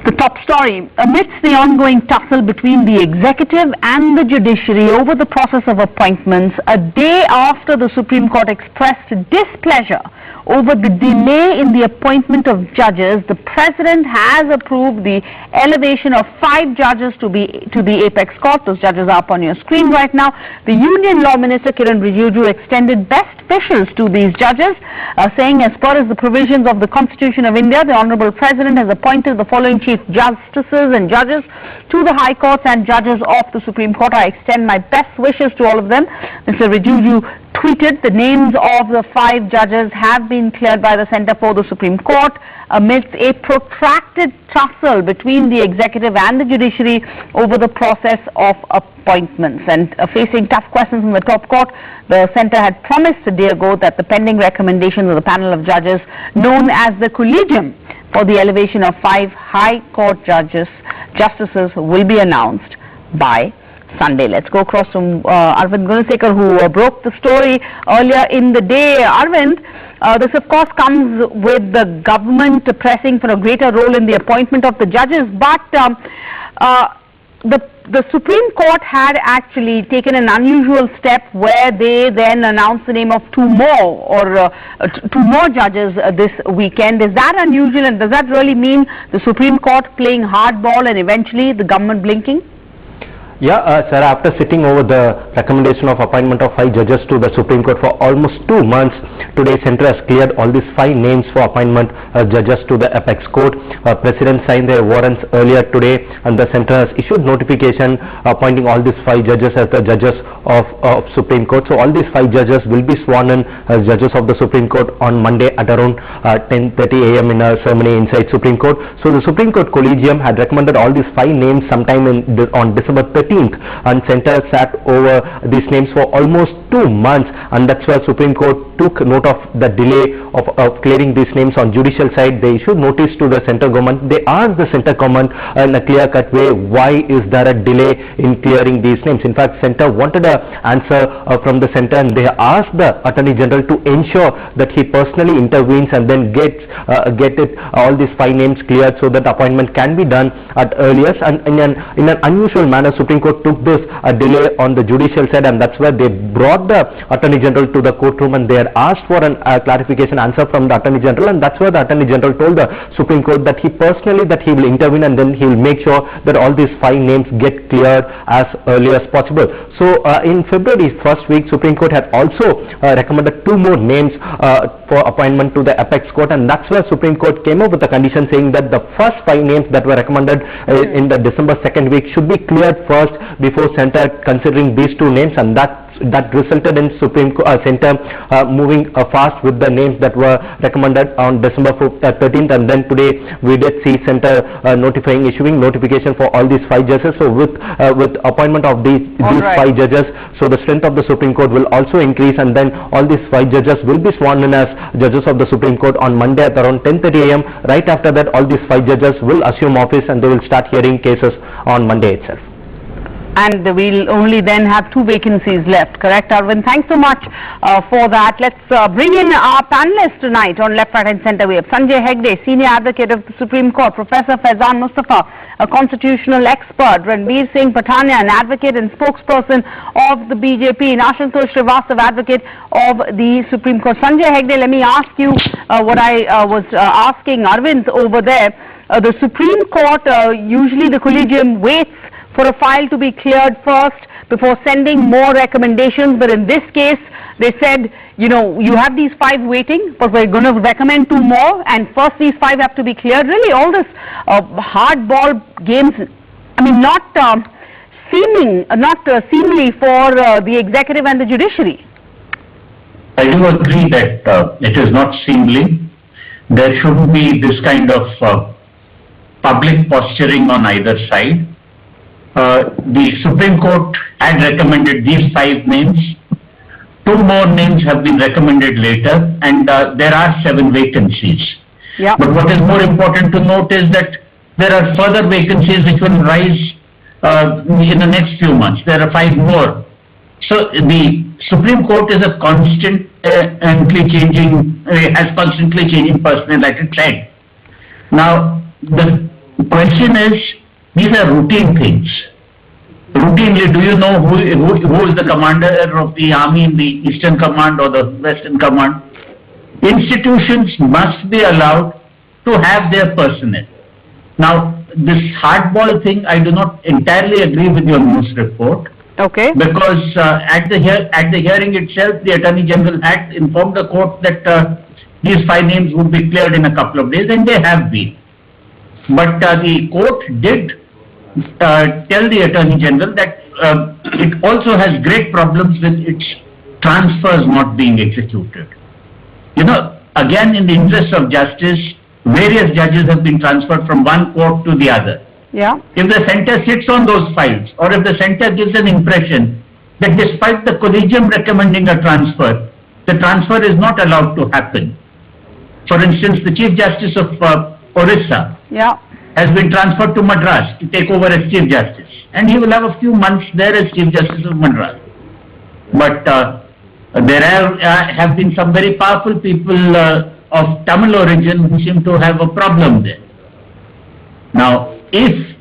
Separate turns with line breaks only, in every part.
The top story, amidst the ongoing tussle between the executive and the judiciary over the process of appointments, a day after the Supreme Court expressed displeasure over the delay in the appointment of judges, the President has approved the elevation of 5 judges to the Apex Court. Those judges are up on your screen right now. The Union Law Minister Kiren Rijiju extended best wishes to these judges, saying as per the provisions of the Constitution of India, the Honorable President has appointed the following Chief Justices and judges to the High Courts and judges of the Supreme Court. I extend my best wishes to all of them. Mr. Rijiju tweeted the names of the 5 judges have been cleared by the Centre for the Supreme Court amidst a protracted tussle between the executive and the judiciary over the process of appointments. And facing tough questions from the top court, the Centre had promised a day ago that the pending recommendations of the panel of judges known as the Collegium for the elevation of 5 High Court justices will be announced by Sunday. Let's go across to Arvind Gunasekar, who broke the story earlier in the day. Arvind, this of course comes with the government pressing for a greater role in the appointment of the judges, but the Supreme Court had actually taken an unusual step where they then announced the name of 2 more judges this weekend. Is that unusual, and does that really mean the Supreme Court playing hardball and eventually the government blinking?
Yeah, sir, after sitting over the recommendation of appointment of 5 judges to the Supreme Court for almost 2 months, today Centre has cleared all these 5 names for appointment judges to the Apex Court. President signed their warrants earlier today, and the Centre has issued notification appointing all these 5 judges as the judges of Supreme Court. So all these 5 judges will be sworn in as judges of the Supreme Court on Monday at around 10:30 a.m. in a ceremony inside Supreme Court. So the Supreme Court Collegium had recommended all these 5 names sometime on December 13th, and Centre sat over these names for almost 2 months, and that's why Supreme Court took note of the delay of clearing these names on judicial side. They issued notice to the Centre government. They asked the Centre government in a clear-cut way, why is there a delay in clearing these names? In fact, Centre wanted an answer from the Centre, and they asked the Attorney General to ensure that he personally intervenes and then gets all these 5 names cleared so that appointment can be done at earliest. And in an unusual manner, Supreme Court took this delay on the judicial side, and that's where they brought the Attorney General to the courtroom, and they had asked for a clarification answer from the Attorney General, and that's where the Attorney General told the Supreme Court that he will intervene, and then he will make sure that all these 5 names get cleared as early as possible. So in February first week, Supreme Court had also recommended 2 more names for appointment to the Apex Court, and that's where Supreme Court came up with a condition saying that the first 5 names that were recommended in the December 2nd week should be cleared first before Centre considering these 2 names, and that resulted in Centre moving fast with the names that were recommended on December 13th, and then today we did see Centre issuing notification for all these 5 judges. So with appointment of these 5 judges, so the strength of the Supreme Court will also increase, and then all these 5 judges will be sworn in as judges of the Supreme Court on Monday at around 10:30 a.m. Right after that, all these 5 judges will assume office, and they will start hearing cases on Monday itself.
And we'll only then have 2 vacancies left, correct, Arvind? Thanks so much for that. Let's bring in our panelists tonight on Left, Right and Centre. We have Sanjay Hegde, Senior Advocate of the Supreme Court, Professor Faizan Mustafa, a constitutional expert, Ranbir Singh Patania, an advocate and spokesperson of the BJP, Ashutosh Srivastava, advocate of the Supreme Court. Sanjay Hegde, let me ask you what I was asking Arvind over there. The Supreme Court, usually the Collegium waits for a file to be cleared first before sending more recommendations, but in this case they said, you know, you have these 5 waiting, but we're going to recommend 2 more, and first these 5 have to be cleared. Really, all this hardball games, I mean, not seemly for the executive and the judiciary.
I do agree that it is not seemly. There shouldn't be this kind of public posturing on either side. The Supreme Court had recommended these 5 names. 2 more names have been recommended later, and there are 7 vacancies.
Yep.
But what is more important to note is that there are further vacancies which will rise in the next few months. There are 5 more. So the Supreme Court is a constantly changing personnel, like I said. Now, the question is, these are routine things. Routinely, do you know who is the commander of the army in the Eastern Command or the Western Command? Institutions must be allowed to have their personnel. Now, this hardball thing, I do not entirely agree with your news report.
Okay.
Because at the hearing itself, the Attorney General had informed the court that these 5 names would be cleared in a couple of days, and they have been. But the court did tell the Attorney General that it also has great problems with its transfers not being executed. You know, again, in the interest of justice, various judges have been transferred from one court to the other.
Yeah.
If the center sits on those files, or if the center gives an impression that despite the collegium recommending a transfer, the transfer is not allowed to happen. For instance, the Chief Justice of Orissa has been transferred to Madras to take over as Chief Justice, and he will have a few months there as Chief Justice of Madras. But there have been some very powerful people of Tamil origin who seem to have a problem there. Now, if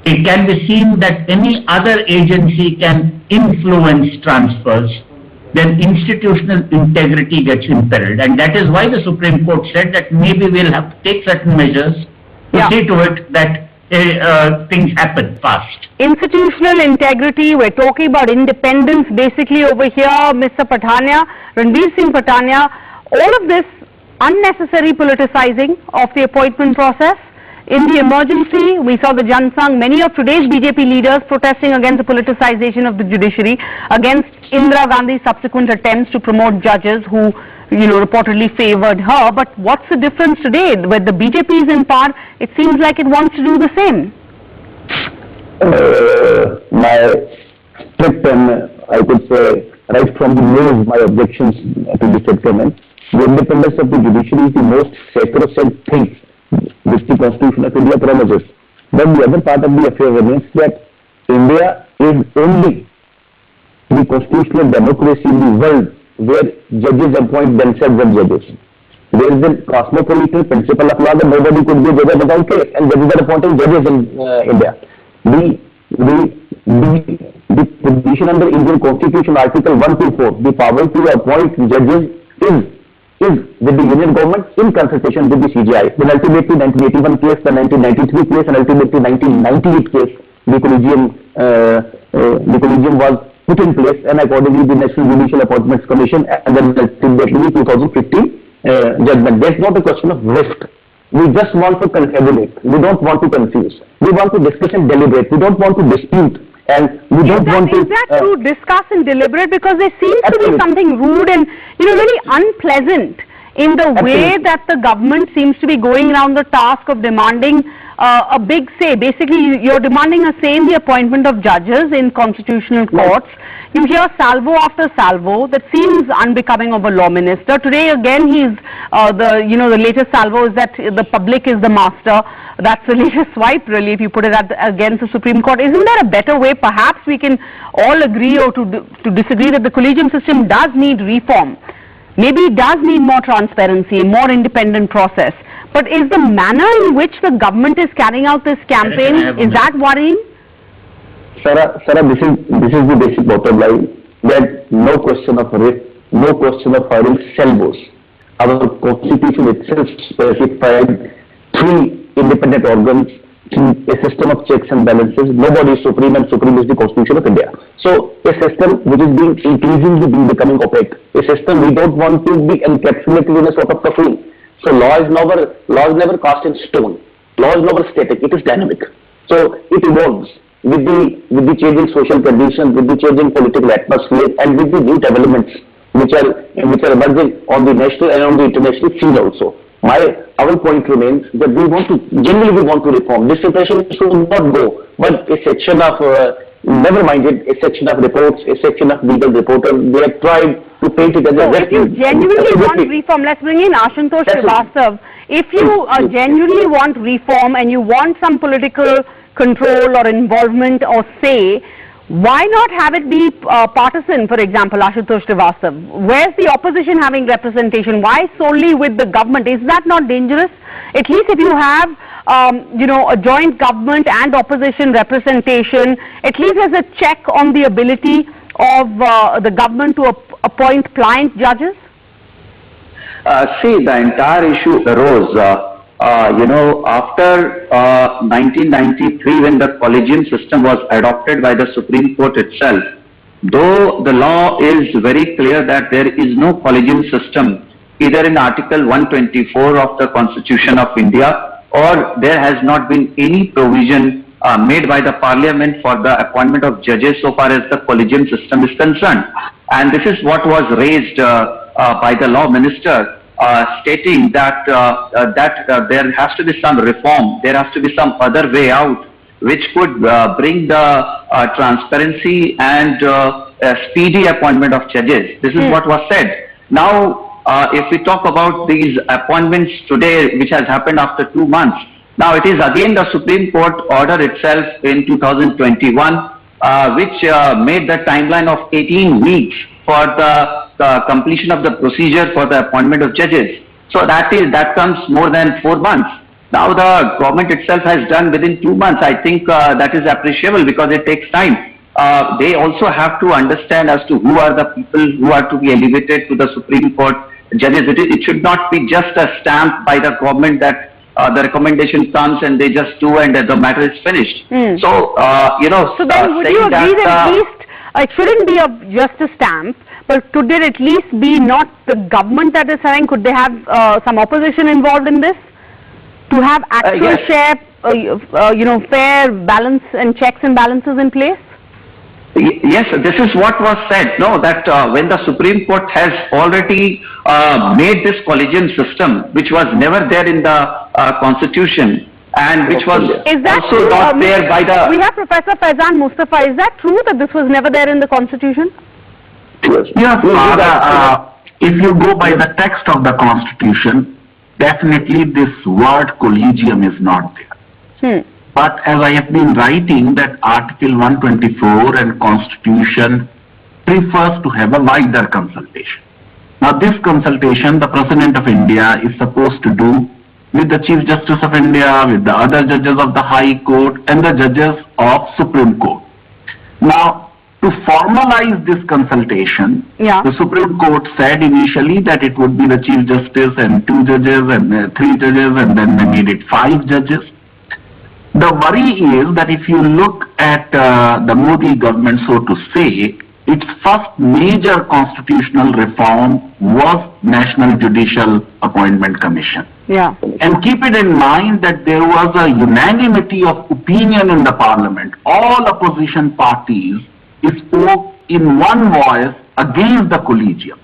it can be seen that any other agency can influence transfers, then institutional integrity gets imperiled. And that is why the Supreme Court said that maybe we'll have to take certain measures to see to it that things happen fast.
Institutional integrity, we're talking about independence basically over here, Mr. Pathania, Ranbir Singh Pathania, all of this unnecessary politicizing of the appointment process. In the emergency, we saw the Jansangh, many of today's BJP leaders protesting against the politicization of the judiciary, against Indira Gandhi's subsequent attempts to promote judges who, you know, reportedly favored her. But what's the difference today? When the BJP is in power, it seems like it wants to do the same.
My strict and I could say right from the nose, my objections to this statement. The independence of the judiciary is the most sacrosanct thing which the Constitution of India promises. But the other part of the affair remains that India is only the constitutional democracy in the world where judges appoint themselves as judges. There is a cosmopolitan principle of law that nobody could be a judge without case, and judges are appointing judges in India. The position under Indian Constitution, Article 124, the power to appoint judges is with the Union government in consultation with the CJI. Then ultimately 1981 case, the 1993 case, and ultimately 1998 case, the collegium was put in place, and accordingly the National Judicial Appointments Commission, and then ultimately 2015 judgment. There's not a question of risk. We just want to confabulate. We don't want to confuse. We want to discuss and deliberate. We don't want to dispute. And we don't want to...
Is that to discuss and deliberate? Because there seems to be something rude and, you know, very unpleasant in the way that the government seems to be going around the task of demanding a big say. Basically, you're demanding a say in the appointment of judges in constitutional courts. You hear salvo after salvo that seems unbecoming of a law minister. Today, again, the latest salvo is that the public is the master. That's the latest swipe, really, if you put it against the Supreme Court. Isn't there a better way? Perhaps we can all agree or to disagree that the collegium system does need reform. Maybe it does need more transparency, more independent process. But is the manner in which the government is carrying out this campaign, is that worrying?
Sarah, this is the basic bottom line, that no question of risk, no question of firing salvos. Our Constitution itself specified 3 independent organs, a system of checks and balances. Nobody is supreme, and supreme is the Constitution of India. So a system which is increasingly becoming opaque, a system we don't want to be encapsulated in a sort of cocoon. So law is never cast in stone. Law is never static. It is dynamic. So it evolves with the changing social conditions, with the changing political atmosphere, and with the new developments which are emerging on the national and on the international scene also. Our point remains that we want to reform. This impression should not go, but a section of never minded, a section of reports, a section of legal reporters, they have tried to paint it as a...
If you genuinely want reform, let's bring in Ashutosh Srivastava. If you genuinely want reform and you want some political control or involvement or say, why not have it be partisan, for example, Ashutosh Srivastava? Where's the opposition having representation? Why solely with the government? Is that not dangerous? At least if you have a joint government and opposition representation, at least as a check on the ability of the government to appoint pliant judges?
See, the entire issue arose, after 1993 when the collegium system was adopted by the Supreme Court itself. Though the law is very clear that there is no collegium system either in Article 124 of the Constitution of India, or there has not been any provision made by the Parliament for the appointment of judges so far as the collegium system is concerned. And this is what was raised by the law minister, stating that there has to be some reform, there has to be some other way out which could bring the transparency and speedy appointment of judges. This is what was said. Now, if we talk about these appointments today, which has happened after 2 months, now it is again the Supreme Court order itself in 2021, which made the timeline of 18 weeks for the completion of the procedure for the appointment of judges. So that comes more than 4 months. Now the government itself has done within 2 months. I think that is appreciable because it takes time. They also have to understand as to who are the people who are to be elevated to the Supreme Court judges. It should not be just a stamp by the government that the recommendation comes and they just do and the matter is finished. So,
So then would you agree that at least it shouldn't be just a stamp, but could there at least be not the government that is saying, could they have some opposition involved in this? To have actual
yes.
share, fair balance and checks and balances in place?
Yes, this is what was said, no, that when the Supreme Court has already made this collegium system, which was never there in the Constitution, and which was also not there by the...
We have Professor Faizan Mustafa. Is that true that this was never there in the Constitution?
Yes, if you go by the text of the Constitution, definitely this word collegium is not there. But as I have been writing that Article 124 and Constitution prefers to have a wider consultation. Now this consultation the President of India is supposed to do with the Chief Justice of India, with the other judges of the High Court and the judges of Supreme Court. Now to formalize this consultation, the Supreme Court said initially that it would be the Chief Justice and 2 judges and 3 judges, and then they made it 5 judges. The worry is that if you look at the Modi government, so to say, its first major constitutional reform was National Judicial Appointment Commission. And keep it in mind that there was a unanimity of opinion in the parliament. All opposition parties spoke in one voice against the collegium.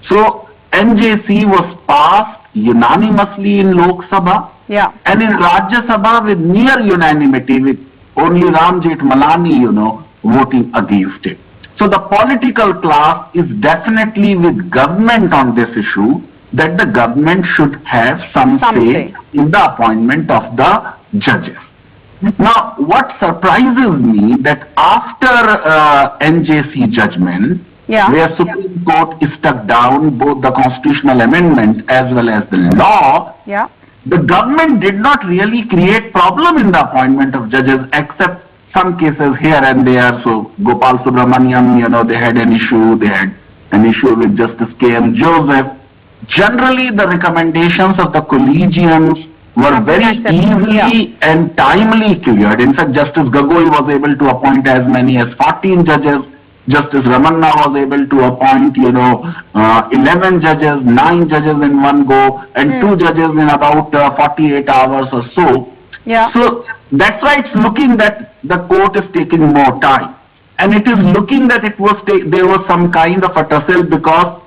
So NJC was passed unanimously in Lok Sabha. And in Rajya Sabha with near unanimity, with only Ram Jethmalani, voting against it. So the political class is definitely with government on this issue, that the government should have some say in the appointment of the judges. Now, what surprises me that after NJC judgment, where Supreme Court struck down both the constitutional amendment as well as the law, the government did not really create problem in the appointment of judges, except some cases here and there. So Gopal Subramaniam, they had an issue. They had an issue with Justice K.M. Joseph. Generally, the recommendations of the collegiums were very easily and timely cleared. In fact, Justice Gogoi was able to appoint as many as 14 judges. Justice Ramanna was able to appoint, 11 judges, 9 judges in one go, and 2 judges in about 48 hours or so. So that's why it's looking that the court is taking more time. And it is looking that there was some kind of a tussle because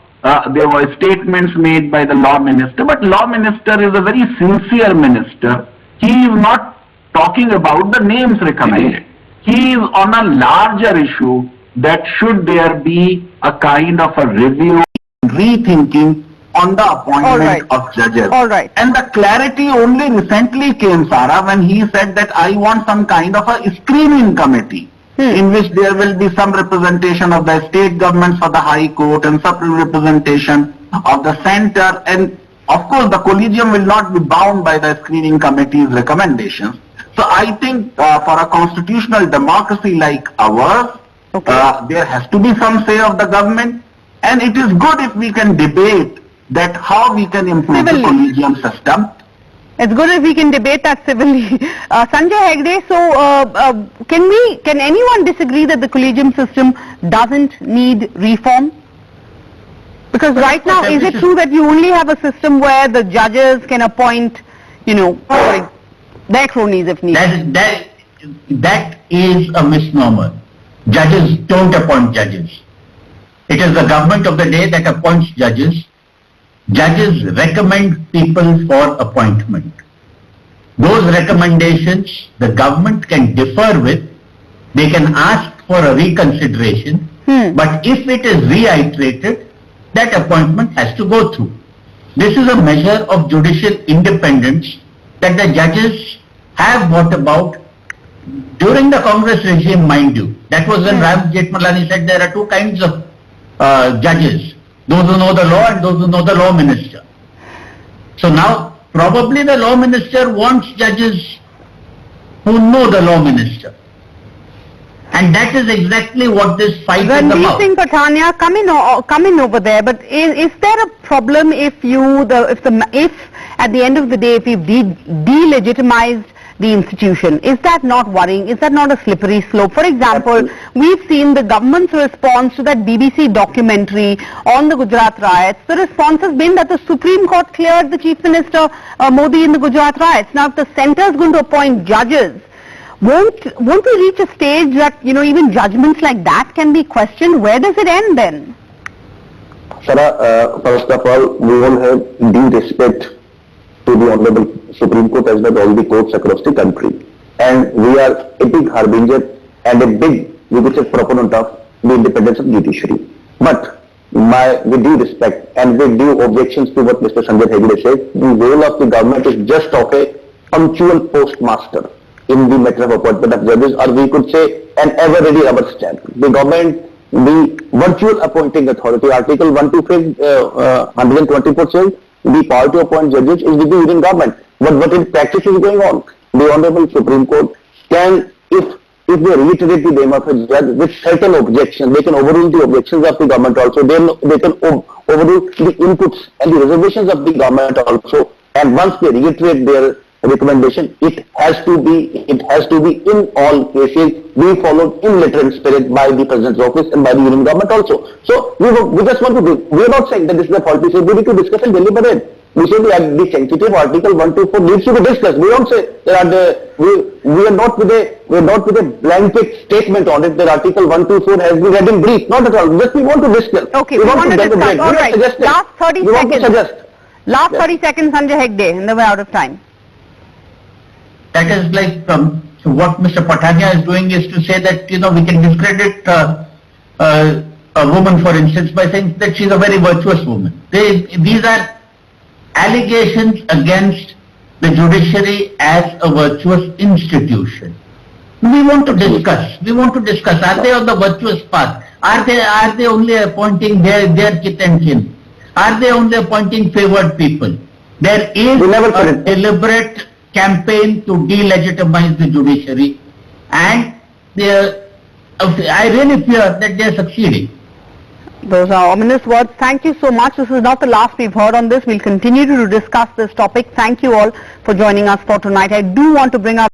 there were statements made by the law minister. But law minister is a very sincere minister. He is not talking about the names recommended. He is on a larger issue, that should there be a kind of a review, rethinking on the appointment of judges. And the clarity only recently came, Sarah, when he said that I want some kind of a screening committee in which there will be some representation of the state governments for the High Court and some representation of the center, and of course, the collegium will not be bound by the screening committee's recommendations. So I think for a constitutional democracy like ours, there has to be some say of the government, and it is good if we can debate that how we can improve the collegium system.
It's good if we can debate that civilly. Sanjay Hegde, so can anyone disagree that the collegium system doesn't need reform? Because right now, is it true that you only have a system where the judges can appoint, like their cronies if needed?
That is a misnomer. Judges don't appoint judges. It is the government of the day that appoints judges. Judges recommend people for appointment. Those recommendations the government can differ with. They can ask for a reconsideration. But if it is reiterated, that appointment has to go through. This is a measure of judicial independence that the judges have brought about during the Congress regime, mind you. That was when Ram Jethmalani said there are two kinds of judges, those who know the law and those who know the law minister. So now probably the law minister wants judges who know the law minister. And that is exactly what this fight is about.
Ranveer Singh Pathania, come in over there. But is there a problem if at the end of the day, if we've delegitimized the institution? Is that not worrying? Is that not a slippery slope? For example, we've seen the government's response to that BBC documentary on the Gujarat riots. The response has been that the Supreme Court cleared the Chief Minister Modi in the Gujarat riots. Now, if the centre is going to appoint judges, won't we reach a stage that, even judgments like that can be questioned? Where does it end then?
Sarah, first of all, we all have due respect to the Honorable Supreme Court as well as all the courts across the country. And we are a big harbinger and a big, proponent of the independence of judiciary. But with due respect and with due objections to what Mr. Sanjay Hegde said, the role of the government is just of a punctual postmaster in the matter of appointment of judges, or we could say an ever-ready rubber stamp. The government, the virtual appointing authority, Article 124 says the power to appoint judges is with the Union government. But what in practice is going on? The Honorable Supreme Court can, if they reiterate the name of a judge with certain objections, they can overrule the objections of the government also. Then they can overrule the inputs and the reservations of the government also. And once they reiterate their recommendation, it has to be in all cases being followed in letter and spirit by the President's office and by the Union government also. So we just want to do. We are not saying that this is a faulty issue. We need to discuss and deliberate. We say that the sensitive Article 124 needs to be discussed. We don't say that we are not with a blanket statement on it that Article 124 has been read in brief. Not at all. Just we want to discuss.
Okay, we want to discuss. All right. Last 30 seconds. Last 30 seconds, Sanjay Hegde, and then we're out of time.
That is like what Mr. Pathania is doing is to say that, we can discredit a woman, for instance, by saying that she's a very virtuous woman. These are allegations against the judiciary as a virtuous institution. We want to discuss. Are they on the virtuous path? Are they only appointing their kith and kin? Are they only appointing favored people? There is a deliberate campaign to delegitimize the judiciary, and I really fear that they are succeeding.
Those are ominous words. Thank you so much. This is not the last we've heard on this. We'll continue to discuss this topic. Thank you all for joining us for tonight. I do want to bring up